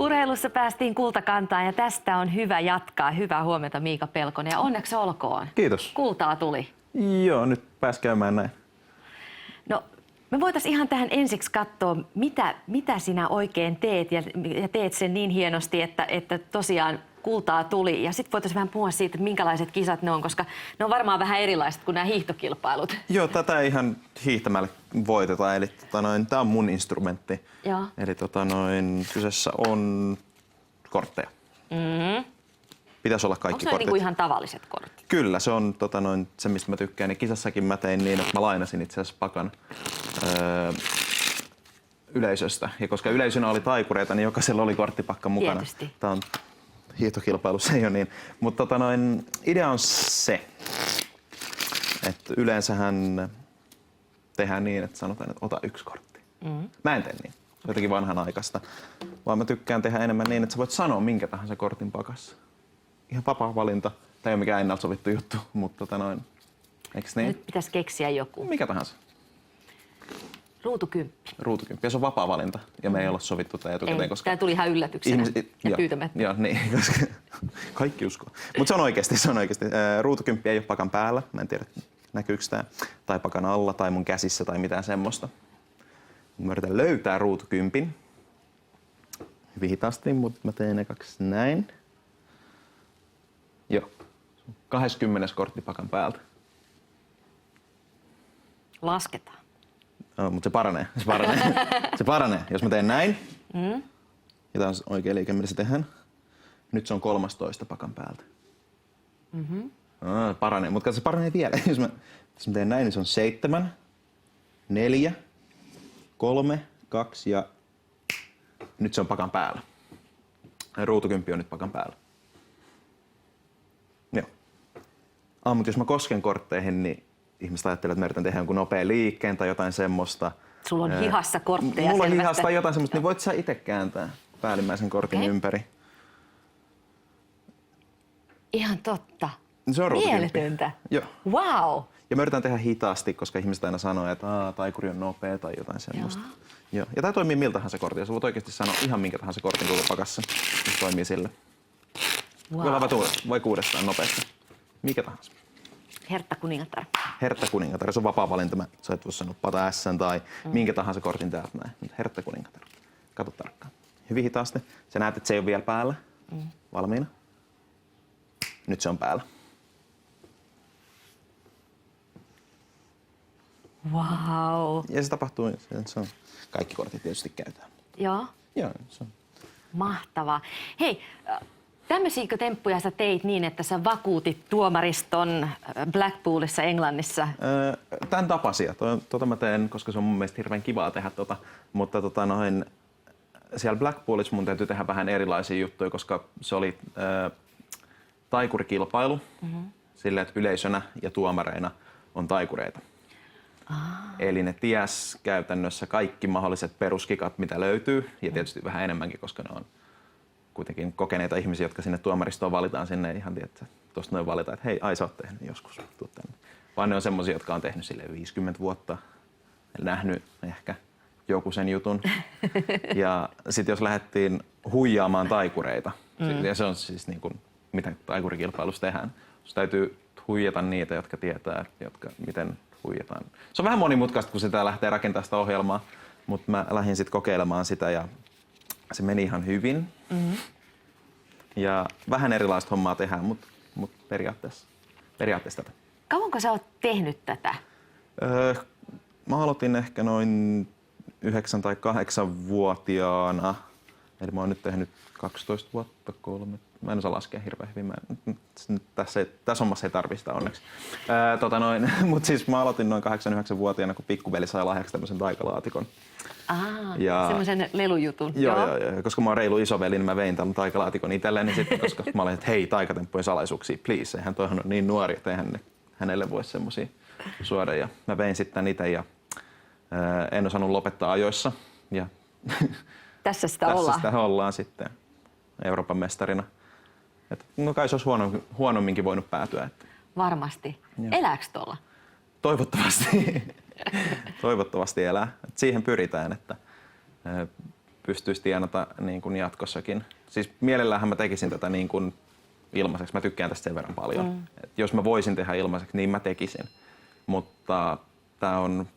Urheilussa päästiin kultakantaan ja tästä on hyvä jatkaa. Hyvää huomenta Miika Pelkonen ja onneksi olkoon. Kiitos. Kultaa tuli. Joo, nyt pääs käymään näin. No, me voitaisiin ihan tähän ensiksi katsoa, mitä sinä oikein teet ja teet sen niin hienosti, että tosiaan kultaa tuli. Ja sitten voitaisiin vähän puhua siitä, että minkälaiset kisat ne on, koska ne on varmaan vähän erilaiset kuin nämä hiihtokilpailut. Joo, tätä ei ihan hiihtämällä voiteta. Eli tämä on mun instrumentti. Joo. Eli kyseessä on kortteja. Pitäisi olla kaikki kortit. Onko se kortit. niinku ihan tavalliset kortit? Kyllä, se on se, mistä mä tykkään. Niin kisassakin mä tein niin, että mä lainasin itse asiassa pakan yleisöstä. Ja koska yleisönä oli taikureita, niin jokaisella oli korttipakka mukana. Tietysti. Tämä on hiihtokilpailussa ei ole niin. Mutta idea on se, että yleensähän tehdään niin, että sanotaan, että ota yksi kortti. Mä en tee niin. Se on jotenkin vanhanaikaista. Vaan mä tykkään tehdä enemmän niin, että sä voit sanoa minkä tahansa kortin pakassa. Ihan vapaa valinta. Tämä ei ole mikään ennalta sovittu juttu, mutta eiks niin? Nyt pitäisi keksiä joku. Mikä tahansa. Ruutukymppi. Ruutukymppi. Ja se on vapaa valinta. Ja me ei olla sovittu tätä etukäteen, koska tämä tuli ihan yllätyksenä ja pyytämättä. Joo, niin, koska kaikki uskoo. Mutta se on oikeasti. Ruutukymppi ei ole pakan päällä. Mä en tiedä, näkyykö tämä. Tai pakan alla, tai mun käsissä, tai mitään semmoista. Mä yritän löytää ruutukympin. Hyvin hitaasti, mutta mä teen ekaksi näin. Joo. 20. kortti pakan päältä. Lasketaan. No, mutta se paranee. Jos mä teen näin, ja tää on oikea liike, mitä se tehdään. Nyt se on 13 pakan päältä. Paranee, mutta se paranee vielä. Jos mä teen näin, niin se on 7, 4, 3, 2 ja nyt se on pakan päällä. Ruutukymppi on nyt pakan päällä. Joo. Mutta jos mä kosken kortteihin, niin ihmiset ajattelee, että mä yritän tehdä jonkun nopean liikkeen tai jotain semmoista. Sulla on hihassa kortteja Mulla on selvästi. hihassa tai jotain semmoista, niin voit sä itse kääntää päällimmäisen kortin ympäri. Ihan totta. Se on ruutukymppi. Mieletöntä. Joo. Wow. Ja mä yritän tehdä hitaasti, koska ihmiset aina sanoo, että taikuri on nopea tai jotain semmoista. Joo. Ja tää toimii miltä tahansa kortilla. Sä voit oikeasti sanoa ihan minkä tahansa kortin kultapakassa. Se toimii sille. Wow. Voi uudestaan nopeasti. Mikä tahansa. Hertta kuningatar. Hertta kuningatar. Se on vapaa valinta. Sä et voi sanoa pata S tai minkä tahansa kortin täältä näin. Mutta hertta kuningatar. Kato tarkkaan. Hyvin hitaasti. Sä näet, että se ei ole vielä päällä. Valmiina. Nyt se on päällä. Wow. Ja se tapahtuu, se on, kaikki kortit tietysti käytetään. Joo. Joo, se on. Mahtavaa. Hei, tämmöisiäkö temppuja sä teit niin, että sä vakuutit tuomariston Blackpoolissa Englannissa? Tän tapaisia. Mä teen, koska se on mun mielestä hirveän kivaa tehdä mutta siellä Blackpoolissa mun täytyy tehdä vähän erilaisia juttuja, koska se oli taikurikilpailu silleen, että yleisönä ja tuomareina on taikureita. Eli ne ties käytännössä kaikki mahdolliset peruskikat, mitä löytyy, ja tietysti vähän enemmänkin, koska ne on kuitenkin kokeneita ihmisiä, jotka sinne tuomaristoon valitaan sinne ihan, että tuosta noin valitaan, että hei, sä oot tehnyt joskus, tuu tänne. Vaan ne on semmosia, jotka on tehnyt sille 50 vuotta, eli nähnyt ehkä joku sen jutun. Ja sitten jos lähdettiin huijaamaan taikureita, ja se on siis niin kuin, mitä taikurikilpailussa tehdään, jos täytyy huijata niitä, jotka tietää, miten huijataan. Se on vähän monimutkaista, kun sitä lähtee rakentamaan sitä ohjelmaa, mutta mä lähdin sitten kokeilemaan sitä ja se meni ihan hyvin. Ja vähän erilaista hommaa tehdään, mutta periaatteessa tätä. Kauanko sä oot tehnyt tätä? Mä aloitin ehkä noin 9- tai 8-vuotiaana. Eli mä oon nyt tehnyt 12 vuotta, 3. Mä en osaa laskea hirveän hyvin. Tässä hommassa ei tarvitse sitä onneksi. Mutta siis mä aloitin noin 8-9-vuotiaana, kun pikkuveli sai lahjaksi tämmöisen taikalaatikon. Semmoisen lelujutun. Joo. Koska mä oon reilu isoveli, niin mä vein tämän taikalaatikon itselleni sitten, koska mä olin, että hei, taikatemppujen salaisuuksia, please. Eihän toihan ole niin nuori, että eihän hänelle voi semmosia suoda. Ja mä vein sitten itse ja en osannut lopettaa ajoissa. Ja Tässä sitä ollaan sitten Euroopan mestarina. No kai se olisi huonomminkin voinut päätyä. Että. Varmasti. Elääkö tuolla? Toivottavasti. Toivottavasti elää. Et siihen pyritään, että pystyisi tienata niin kuin jatkossakin. Siis mielellähän mä tekisin tätä niin kuin ilmaiseksi. Mä tykkään tästä sen verran paljon. Et jos mä voisin tehdä ilmaiseksi, niin mä tekisin. Mutta tää on...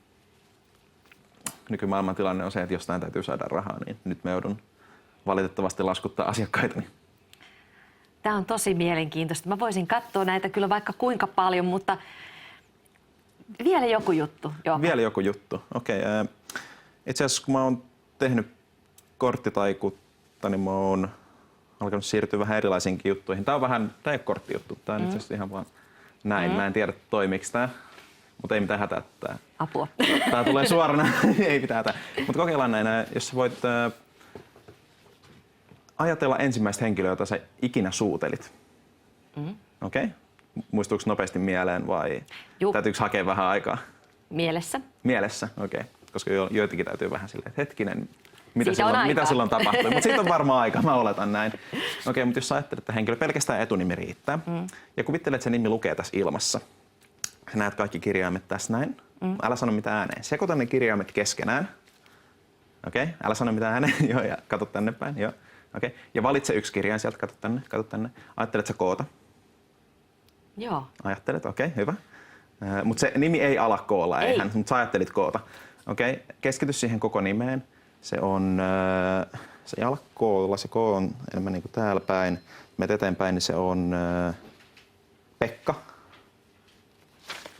Nykymaailman tilanne on se, että jostain täytyy saada rahaa, niin nyt mä joudun valitettavasti laskuttaa asiakkaitani. Tämä on tosi mielenkiintoista. Mä voisin katsoa näitä kyllä vaikka kuinka paljon, mutta vielä joku juttu. Joo. Vielä joku juttu. Okei. Itse asiassa kun mä oon tehnyt korttitaikuutta, niin mä oon alkanut siirtyä vähän erilaisiinkin juttuihin. Tää ei ole korttijuttu. Tää on itse asiassa ihan vaan näin. Mä en tiedä toimiks tää, mutta ei mitään hätää. Apua. Tää tulee suorana. Ei mitään hätää. Mutta kokeillaan näin. Jos sä voit ajatella ensimmäistä henkilöä, jota sä ikinä suutelit. Okei? Muistuuko nopeasti mieleen vai täytyykö hakea vähän aikaa? Mielessä. Mielessä, okei. Koska joitakin täytyy vähän silleen, että hetkinen, mitä silloin tapahtui. Mutta siitä on varmaan aika, mä oletan näin. Okei, mutta jos sä ajattelet, että henkilö pelkästään etunimi riittää ja kuvittelet, että se nimi lukee tässä ilmassa. Sä näet kaikki kirjaimet tässä näin. Älä sano mitään ääneen. Sekoita ne kirjaimet keskenään. Okei, älä sano mitään ääneen. Joo, ja katso tänne päin. Joo. Okei. Ja valitse yksi kirjain sieltä, katso tänne. Ajattelet sä koota? Joo. Ajattelet, okei, hyvä. Mutta se nimi ei ala koolla, eihän, mutta sä ajattelit koota. Okei, keskity siihen koko nimeen. Se ei ala koolla, se koo on enemmän niin kuin täällä päin. Menet eteenpäin, niin se on Pekka.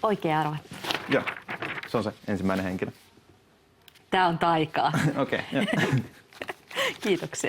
Oikea arvo. Joo, se on se ensimmäinen henkilö. Tää on taikaa. Okei, joo. Kiitoksia.